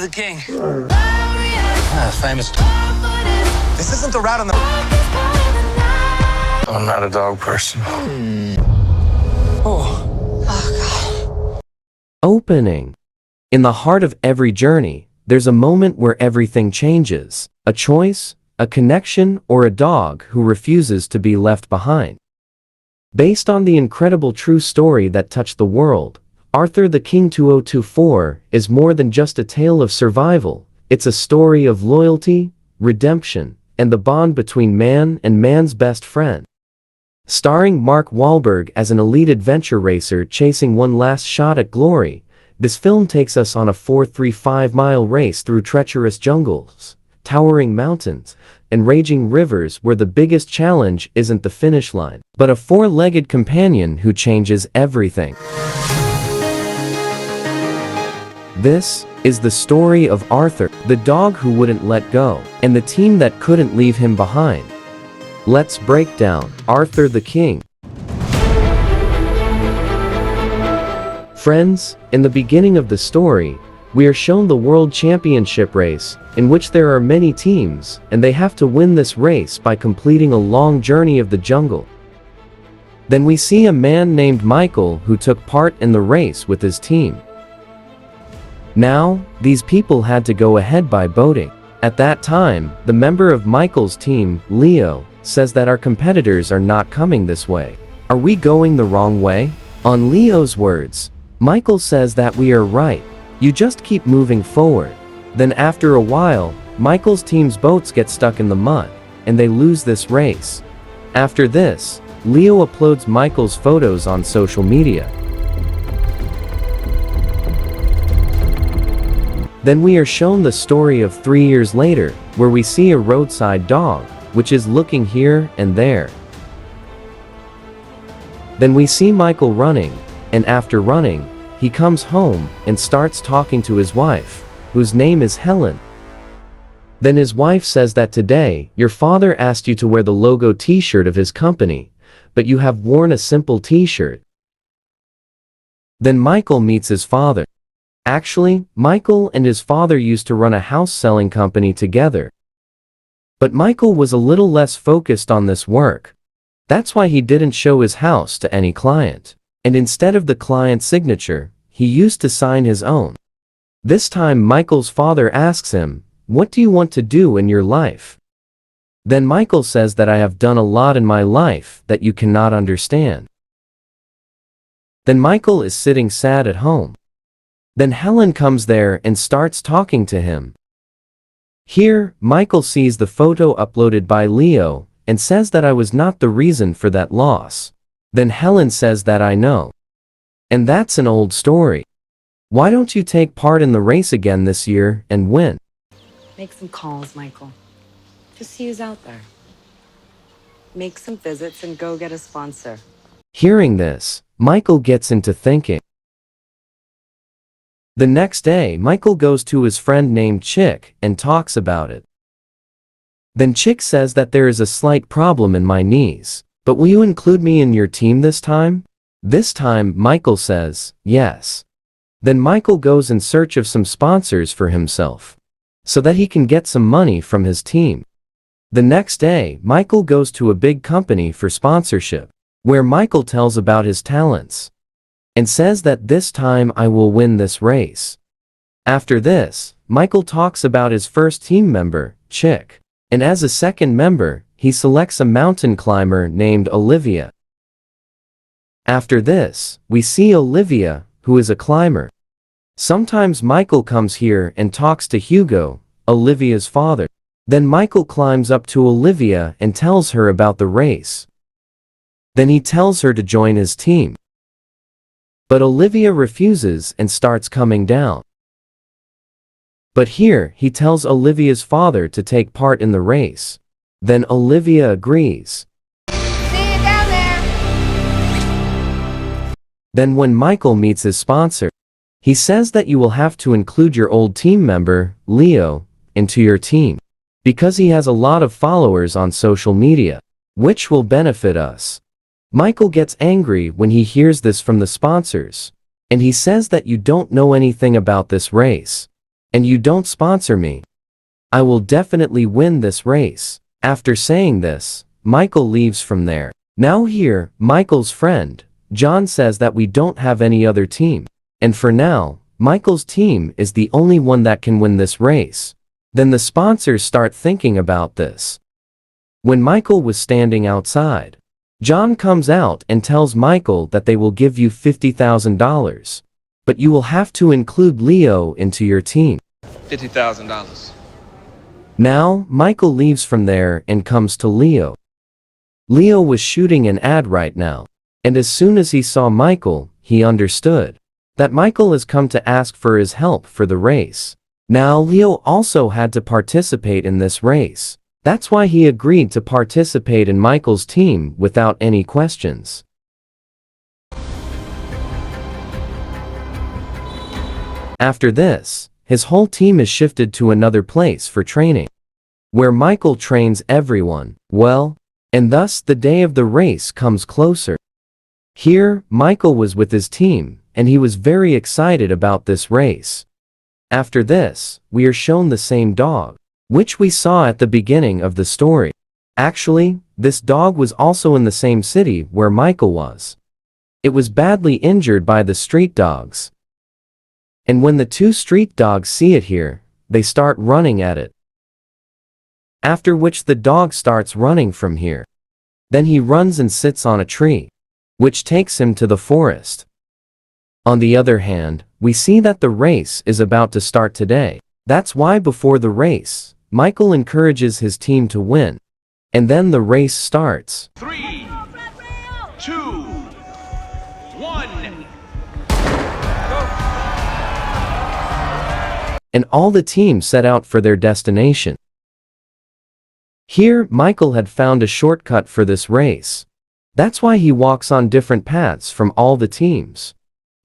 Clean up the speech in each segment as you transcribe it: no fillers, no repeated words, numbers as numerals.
Arthur the King. Famous. This isn't the route on the... I'm not a dog person. Oh. Opening. In the heart of every journey, there's a moment where everything changes. A choice, a connection, or a dog who refuses to be left behind. Based on the incredible true story that touched the world, Arthur the King 2024 is more than just a tale of survival. It's a story of loyalty, redemption, and the bond between man and man's best friend. Starring Mark Wahlberg as an elite adventure racer chasing one last shot at glory, this film takes us on a 435-mile race through treacherous jungles, towering mountains, and raging rivers where the biggest challenge isn't the finish line, but a four-legged companion who changes everything. This is the story of Arthur, the dog who wouldn't let go, and the team that couldn't leave him behind. Let's break down Arthur the King. Friends, in the beginning of the story, we are shown the World Championship race, in which there are many teams, and they have to win this race by completing a long journey of the jungle. Then we see a man named Michael who took part in the race with his team. Now, these people had to go ahead by boating. At that time, the member of Michael's team, Leo, says that our competitors are not coming this way. Are we going the wrong way? On Leo's words, Michael says that we are right. You just keep moving forward. Then after a while, Michael's team's boats get stuck in the mud, and they lose this race. After this, Leo uploads Michael's photos on social media. Then we are shown the story of 3 years later, where we see a roadside dog, which is looking here and there. Then we see Michael running, and after running, he comes home and starts talking to his wife, whose name is Helen. Then his wife says that today, your father asked you to wear the logo t-shirt of his company, but you have worn a simple t-shirt. Then Michael meets his father. Actually, Michael and his father used to run a house-selling company together. But Michael was a little less focused on this work. That's why he didn't show his house to any client. And instead of the client's signature, he used to sign his own. This time Michael's father asks him, "What do you want to do in your life?" Then Michael says that I have done a lot in my life that you cannot understand. Then Michael is sitting sad at home. Then Helen comes there and starts talking to him. Here, Michael sees the photo uploaded by Leo and says that I was not the reason for that loss. Then Helen says that I know. And that's an old story. Why don't you take part in the race again this year and win? Make some calls, Michael. Just see who's out there. Make some visits and go get a sponsor. Hearing this, Michael gets into thinking. The next day, Michael goes to his friend named Chick and talks about it. Then Chick says that there is a slight problem in my knees. But will you include me in your team this time? This time, Michael says, yes. Then Michael goes in search of some sponsors for himself, so that he can get some money from his team. The next day, Michael goes to a big company for sponsorship, where Michael tells about his talents, and says that this time I will win this race. After this, Michael talks about his first team member, Chick, and as a second member, he selects a mountain climber named Olivia. After this, we see Olivia, who is a climber. Sometimes Michael comes here and talks to Hugo, Olivia's father. Then Michael climbs up to Olivia and tells her about the race. Then he tells her to join his team. But Olivia refuses and starts coming down. But here, he tells Olivia's father to take part in the race. Then Olivia agrees. See you down there! Then when Michael meets his sponsor, he says that you will have to include your old team member, Leo, into your team, because he has a lot of followers on social media, which will benefit us. Michael gets angry when he hears this from the sponsors, and he says that you don't know anything about this race. and you don't sponsor me, I will definitely win this race. After saying this, Michael leaves from there. Now here, Michael's friend, John, says that we don't have any other team. And for now, Michael's team is the only one that can win this race. Then the sponsors start thinking about this. When Michael was standing outside, John comes out and tells Michael that they will give you $50,000. But you will have to include Leo into your team. $50,000. Now, Michael leaves from there and comes to Leo. Leo was shooting an ad right now. And as soon as he saw Michael, he understood that Michael has come to ask for his help for the race. Now Leo also had to participate in this race. That's why he agreed to participate in Michael's team without any questions. After this, his whole team is shifted to another place for training, where Michael trains everyone well, and thus the day of the race comes closer. Here, Michael was with his team, and he was very excited about this race. After this, we are shown the same dog, which we saw at the beginning of the story. Actually, this dog was also in the same city where Michael was. It was badly injured by the street dogs. And when the two street dogs see it here, they start running at it. After which the dog starts running from here. Then he runs and sits on a tree, which takes him to the forest. On the other hand, we see that the race is about to start today. That's why before the race, Michael encourages his team to win. And then the race starts. 3, 2, 1. And all the teams set out for their destination. Here, Michael had found a shortcut for this race. That's why he walks on different paths from all the teams.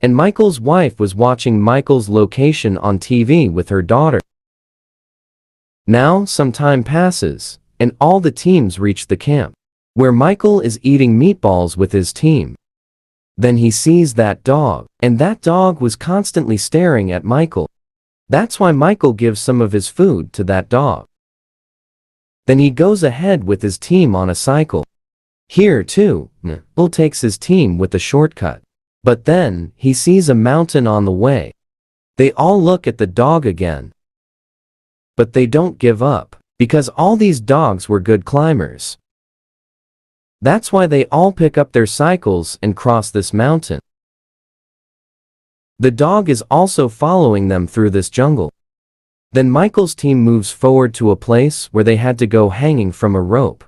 And Michael's wife was watching Michael's location on TV with her daughter. Now some time passes, and all the teams reach the camp, where Michael is eating meatballs with his team. Then he sees that dog, and that dog was constantly staring at Michael. That's why Michael gives some of his food to that dog. Then he goes ahead with his team on a cycle. Here too, Michael takes his team with a shortcut. But then, he sees a mountain on the way. They all look at the dog again. But they don't give up, because all these dogs were good climbers. That's why they all pick up their cycles and cross this mountain. The dog is also following them through this jungle. Then Michael's team moves forward to a place where they had to go hanging from a rope.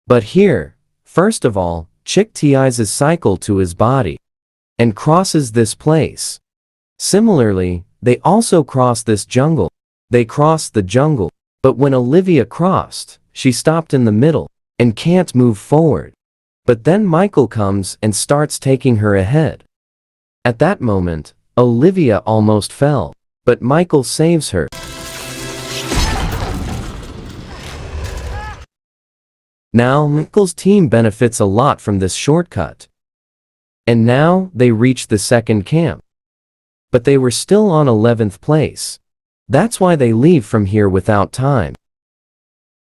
But here, first of all, Chick ties his cycle to his body and crosses this place. Similarly, they also cross this jungle. They crossed the jungle, but when Olivia crossed, she stopped in the middle and can't move forward. But then Michael comes and starts taking her ahead. At that moment, Olivia almost fell, but Michael saves her. Now Michael's team benefits a lot from this shortcut. And now they reach the second camp. But they were still on 11th place. That's why they leave from here without time.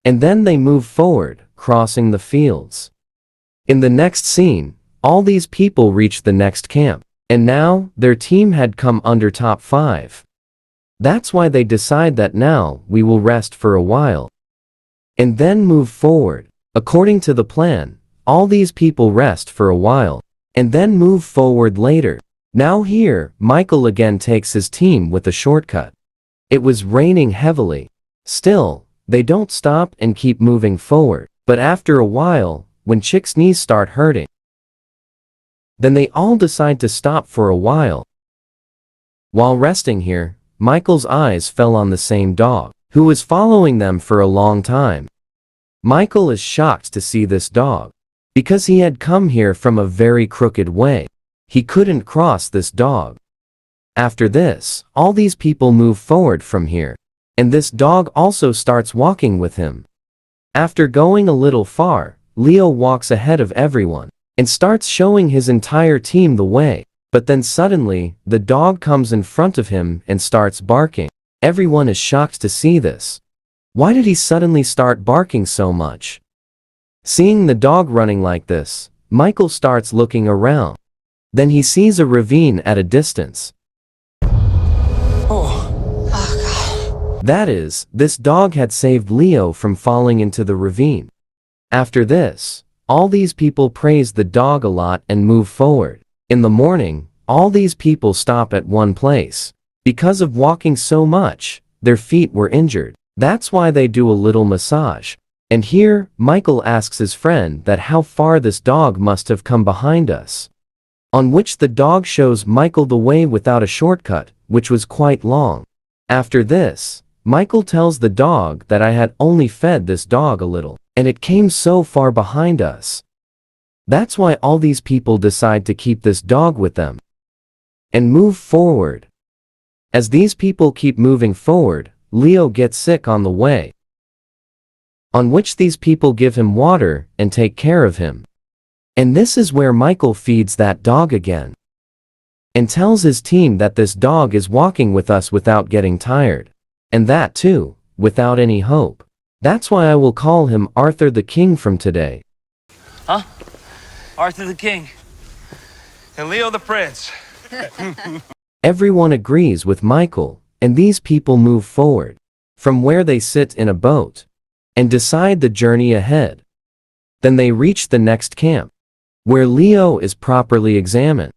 And then they move forward, crossing the fields. In the next scene, all these people reach the next camp. And now, their team had come under top 5. That's why they decide that now, we will rest for a while. And then move forward. According to the plan, all these people rest for a while, and then move forward later. Now here, Michael again takes his team with a shortcut. It was raining heavily. Still, they don't stop and keep moving forward. But after a while, when Chick's knees start hurting, then they all decide to stop for a while. While resting here, Michael's eyes fell on the same dog, who was following them for a long time. Michael is shocked to see this dog, because he had come here from a very crooked way. He couldn't cross this dog. After this, all these people move forward from here, and this dog also starts walking with him. After going a little far, Leo walks ahead of everyone, and starts showing his entire team the way. But then suddenly, the dog comes in front of him and starts barking. Everyone is shocked to see this. Why did he suddenly start barking so much? Seeing the dog running like this, Michael starts looking around. Then he sees a ravine at a distance. That is, this dog had saved Leo from falling into the ravine. After this, all these people praise the dog a lot and move forward. In the morning, all these people stop at one place. Because of walking so much, their feet were injured. That's why they do a little massage. And here, Michael asks his friend that how far this dog must have come behind us. On which the dog shows Michael the way without a shortcut, which was quite long. After this, Michael tells the dog that I had only fed this dog a little, and it came so far behind us. That's why all these people decide to keep this dog with them and move forward. As these people keep moving forward, Leo gets sick on the way. On which these people give him water and take care of him. And this is where Michael feeds that dog again. And tells his team that this dog is walking with us without getting tired. And that too, without any hope. That's why I will call him Arthur the King from today. Huh? Arthur the King. And Leo the Prince. Everyone agrees with Michael, and these people move forward. From where they sit in a boat. And decide the journey ahead. Then they reach the next camp. Where Leo is properly examined.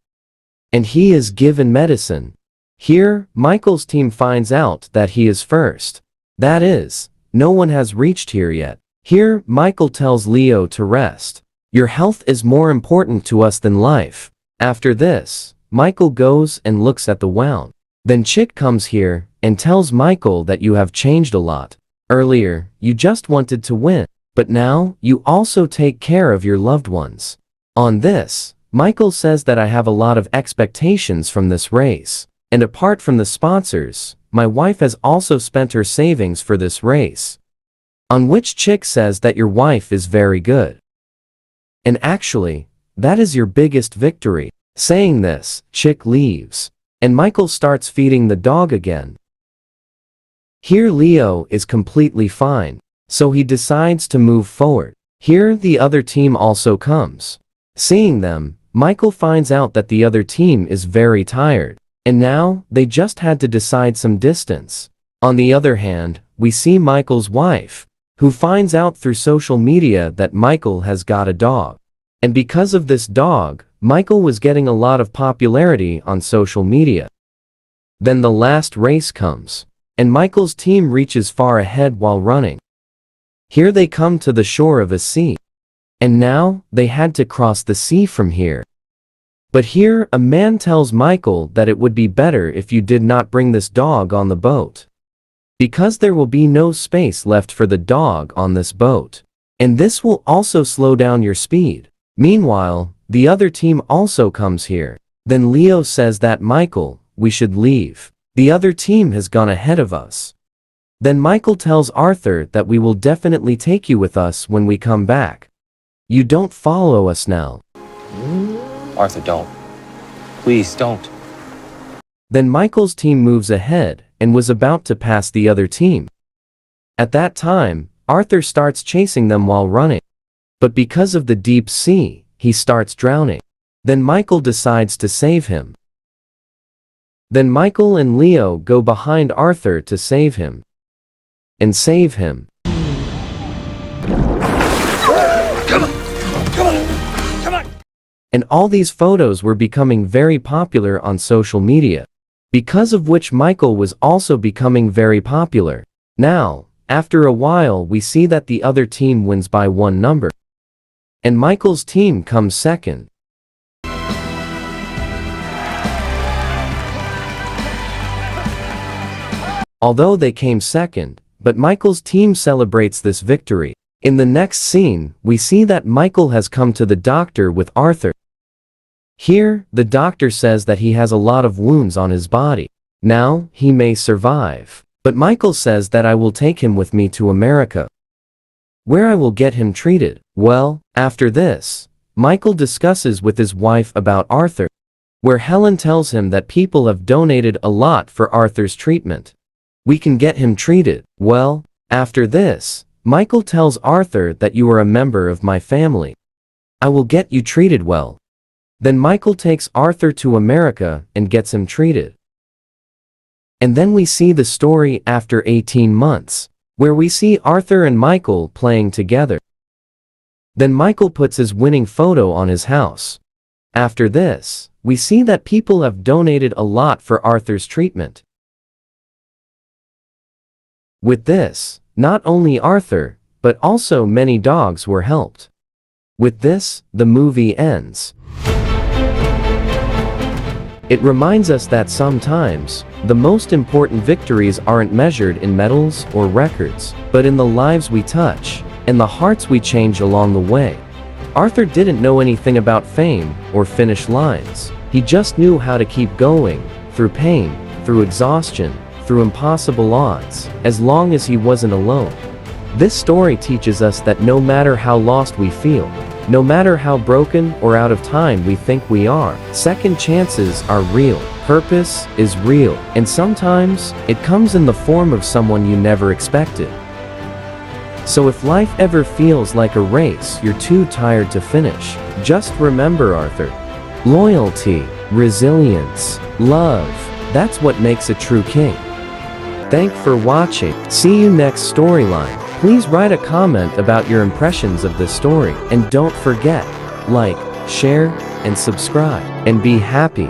And he is given medicine. Here, Michael's team finds out that he is first. That is, no one has reached here yet. Here, Michael tells Leo to rest. Your health is more important to us than life. After this, Michael goes and looks at the wound. Then Chick comes here and tells Michael that you have changed a lot. Earlier, you just wanted to win, but now, you also take care of your loved ones. On this, Michael says that I have a lot of expectations from this race. And apart from the sponsors, my wife has also spent her savings for this race. On which Chick says that your wife is very good. And actually, that is your biggest victory. Saying this, Chick leaves. And Michael starts feeding the dog again. Here Leo is completely fine. So he decides to move forward. Here the other team also comes. Seeing them, Michael finds out that the other team is very tired. And now, they just had to decide some distance. On the other hand, we see Michael's wife, who finds out through social media that Michael has got a dog. And because of this dog, Michael was getting a lot of popularity on social media. Then the last race comes. And Michael's team reaches far ahead while running. Here they come to the shore of a sea. And now, they had to cross the sea from here. But here, a man tells Michael that it would be better if you did not bring this dog on the boat. Because there will be no space left for the dog on this boat. And this will also slow down your speed. Meanwhile, the other team also comes here. Then Leo says that Michael, we should leave. The other team has gone ahead of us. Then Michael tells Arthur that we will definitely take you with us when we come back. You don't follow us now. Arthur, don't. Please, don't. Then Michael's team moves ahead and was about to pass the other team. At that time, Arthur starts chasing them while running. But because of the deep sea, he starts drowning. Then Michael decides to save him. Then Michael and Leo go behind Arthur to save him. And save him. And all these photos were becoming very popular on social media. Because of which Michael was also becoming very popular. Now, after a while we see that the other team wins by one number. And Michael's team comes second. Although they came second, but Michael's team celebrates this victory. In the next scene, we see that Michael has come to the doctor with Arthur. Here, the doctor says that he has a lot of wounds on his body. Now, he may survive. But Michael says that I will take him with me to America, where I will get him treated. Well, after this, Michael discusses with his wife about Arthur. where Helen tells him that people have donated a lot for Arthur's treatment. We can get him treated well. After this, Michael tells Arthur that you are a member of my family. I will get you treated well. Then Michael takes Arthur to America and gets him treated. And then we see the story after 18 months, where we see Arthur and Michael playing together. Then Michael puts his winning photo on his house. After this, we see that people have donated a lot for Arthur's treatment. With this, not only Arthur, but also many dogs were helped. With this, the movie ends. It reminds us that sometimes, the most important victories aren't measured in medals or records, but in the lives we touch, and the hearts we change along the way. Arthur didn't know anything about fame or finish lines. He just knew how to keep going, through pain, through exhaustion, through impossible odds, as long as he wasn't alone. This story teaches us that no matter how lost we feel, no matter how broken or out of time we think we are, second chances are real, purpose is real, and sometimes, it comes in the form of someone you never expected. So if life ever feels like a race you're too tired to finish, just remember Arthur. Loyalty, resilience, love, that's what makes a true king. Thanks for watching. See you next storyline. Please write a comment about your impressions of this story, and don't forget, like, share, and subscribe, and be happy.